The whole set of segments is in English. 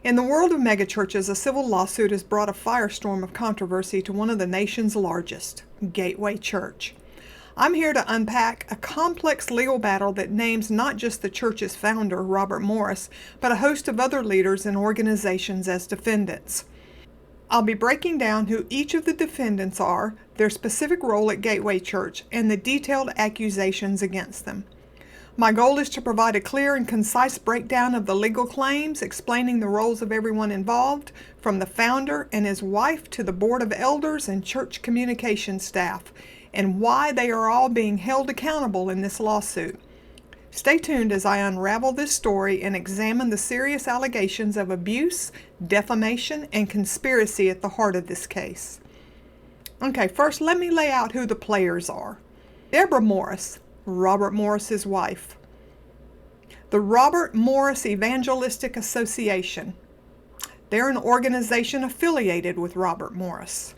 In the world of megachurches, a civil lawsuit has brought a firestorm of controversy to one of the nation's largest, Gateway Church. I'm here to unpack a complex legal battle that names not just the church's founder, Robert Morris, but a host of other leaders and organizations as defendants. I'll be breaking down who each of the defendants are, their specific role at Gateway Church, and the detailed accusations against them. My goal is to provide a clear and concise breakdown of the legal claims, explaining the roles of everyone involved, from the founder and his wife to the board of elders and church communication staff, and why they are all being held accountable in this lawsuit. Stay tuned as I unravel this story and examine the serious allegations of abuse, defamation, and conspiracy at the heart of this case. Okay, first let me lay out who the players are. Deborah Morris, Robert Morris's wife. The Robert Morris Evangelistic Association. They're an organization affiliated with Robert Morris.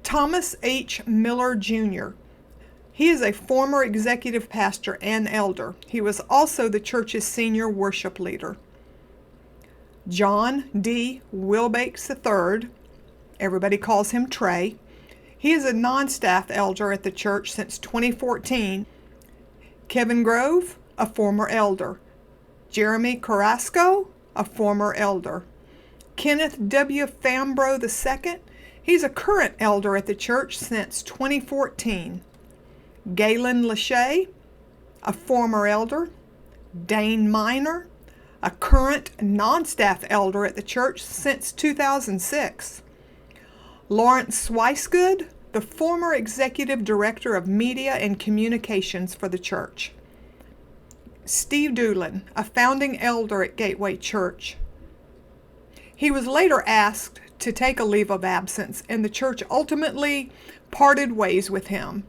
Thomas H. Miller, Jr. He is a former executive pastor and elder. He was also the church's senior worship leader. John D. Wilbanks III. Everybody calls him Trey. He is a non-staff elder at the church since 2014. Kevin Grove, a former elder. Jeremy Carrasco, a former elder. Kenneth W. Fambro II, he's a current elder at the church since 2014. Galen Lachey, a former elder. Dane Miner, a current non-staff elder at the church since 2006. Lawrence Swicegood, the former executive director of media and communications for the church. Steve Doolin, a founding elder at Gateway Church. He was later asked to take a leave of absence, and the church ultimately parted ways with him.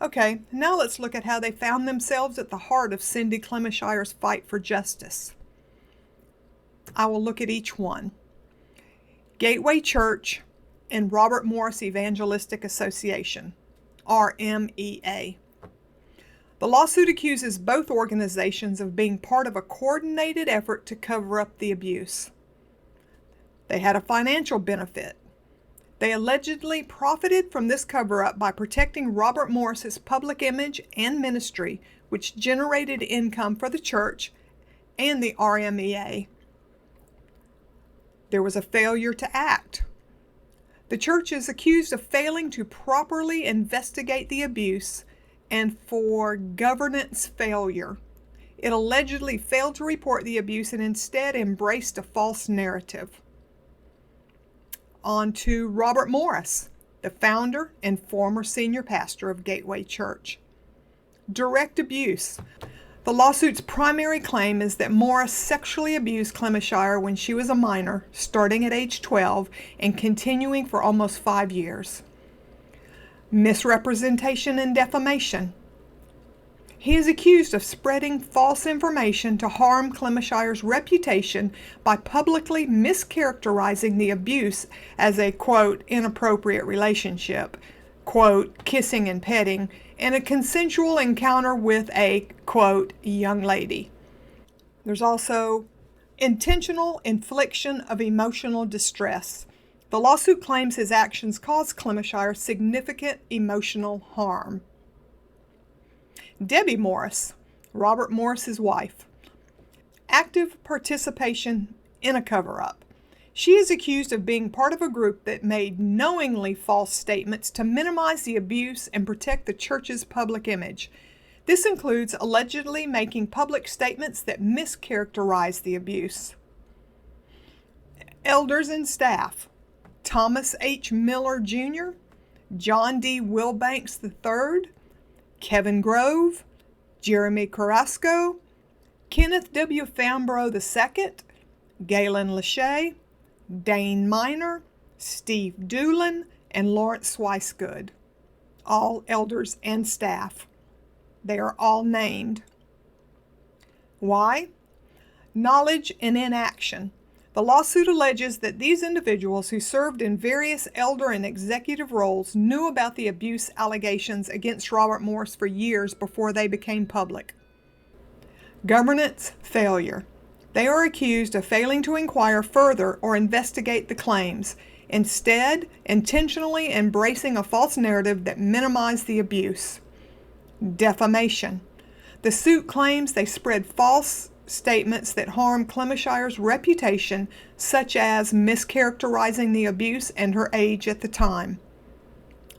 Okay, now let's look at how they found themselves at the heart of Cindy Clemishire's fight for justice. I will look at each one. Gateway Church and Robert Morris Evangelistic Association, RMEA. The lawsuit accuses both organizations of being part of a coordinated effort to cover up the abuse. They had a financial benefit. They allegedly profited from this cover-up by protecting Robert Morris's public image and ministry, which generated income for the church and the RMEA. There was a failure to act. The church is accused of failing to properly investigate the abuse and for governance failure. It allegedly failed to report the abuse and instead embraced a false narrative. On to Robert Morris, the founder and former senior pastor of Gateway Church. Direct abuse. The lawsuit's primary claim is that Morris sexually abused Clemishire when she was a minor, starting at age 12 and continuing for almost 5 years. Misrepresentation and defamation. He is accused of spreading false information to harm Clemishire's reputation by publicly mischaracterizing the abuse as a, quote, inappropriate relationship, quote, kissing and petting, and a consensual encounter with a, quote, young lady. There's also intentional infliction of emotional distress. The lawsuit claims his actions caused Clemishire significant emotional harm. Debbie Morris, Robert Morris's wife. Active participation in a cover-up. She is accused of being part of a group that made knowingly false statements to minimize the abuse and protect the church's public image. This includes allegedly making public statements that mischaracterize the abuse. Elders and staff. Thomas H. Miller, Jr., John D. Wilbanks III, Kevin Grove, Jeremy Carrasco, Kenneth W. Fambro II, Galen Lachey, Dane Miner, Steve Doolin, and Lawrence Swicegood. All elders and staff. They are all named. Why? Knowledge and inaction. The lawsuit alleges that these individuals who served in various elder and executive roles knew about the abuse allegations against Robert Morris for years before they became public. Governance failure. They are accused of failing to inquire further or investigate the claims, instead intentionally embracing a false narrative that minimized the abuse. Defamation. The suit claims they spread false statements that harm Clemishire's reputation, such as mischaracterizing the abuse and her age at the time.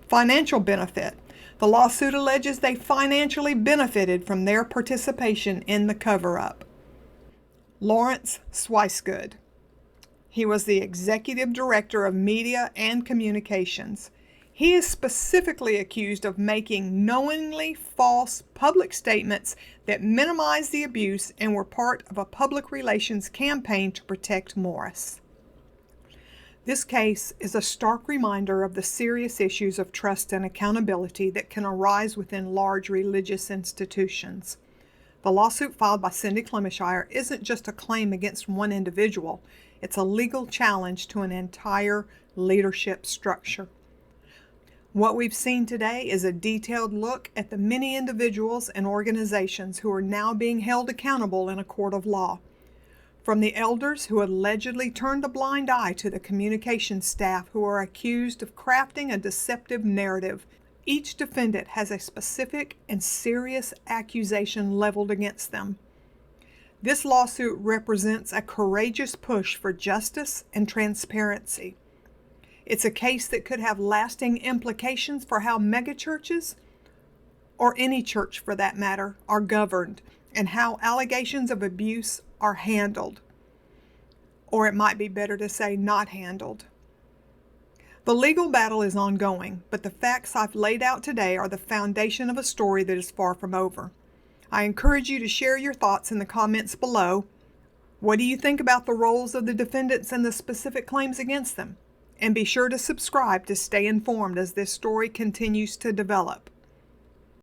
Financial benefit. The lawsuit alleges they financially benefited from their participation in the cover-up. Lawrence Swicegood. He was the executive director of media and communications. He is specifically accused of making knowingly false public statements that minimized the abuse and were part of a public relations campaign to protect Morris. This case is a stark reminder of the serious issues of trust and accountability that can arise within large religious institutions. The lawsuit filed by Cindy Clemishire isn't just a claim against one individual, it's a legal challenge to an entire leadership structure. What we've seen today is a detailed look at the many individuals and organizations who are now being held accountable in a court of law. From the elders who allegedly turned a blind eye to the communications staff who are accused of crafting a deceptive narrative, each defendant has a specific and serious accusation leveled against them. This lawsuit represents a courageous push for justice and transparency. It's a case that could have lasting implications for how megachurches, or any church for that matter, are governed, and how allegations of abuse are handled. Or it might be better to say not handled. The legal battle is ongoing, but the facts I've laid out today are the foundation of a story that is far from over. I encourage you to share your thoughts in the comments below. What do you think about the roles of the defendants and the specific claims against them? And be sure to subscribe to stay informed as this story continues to develop.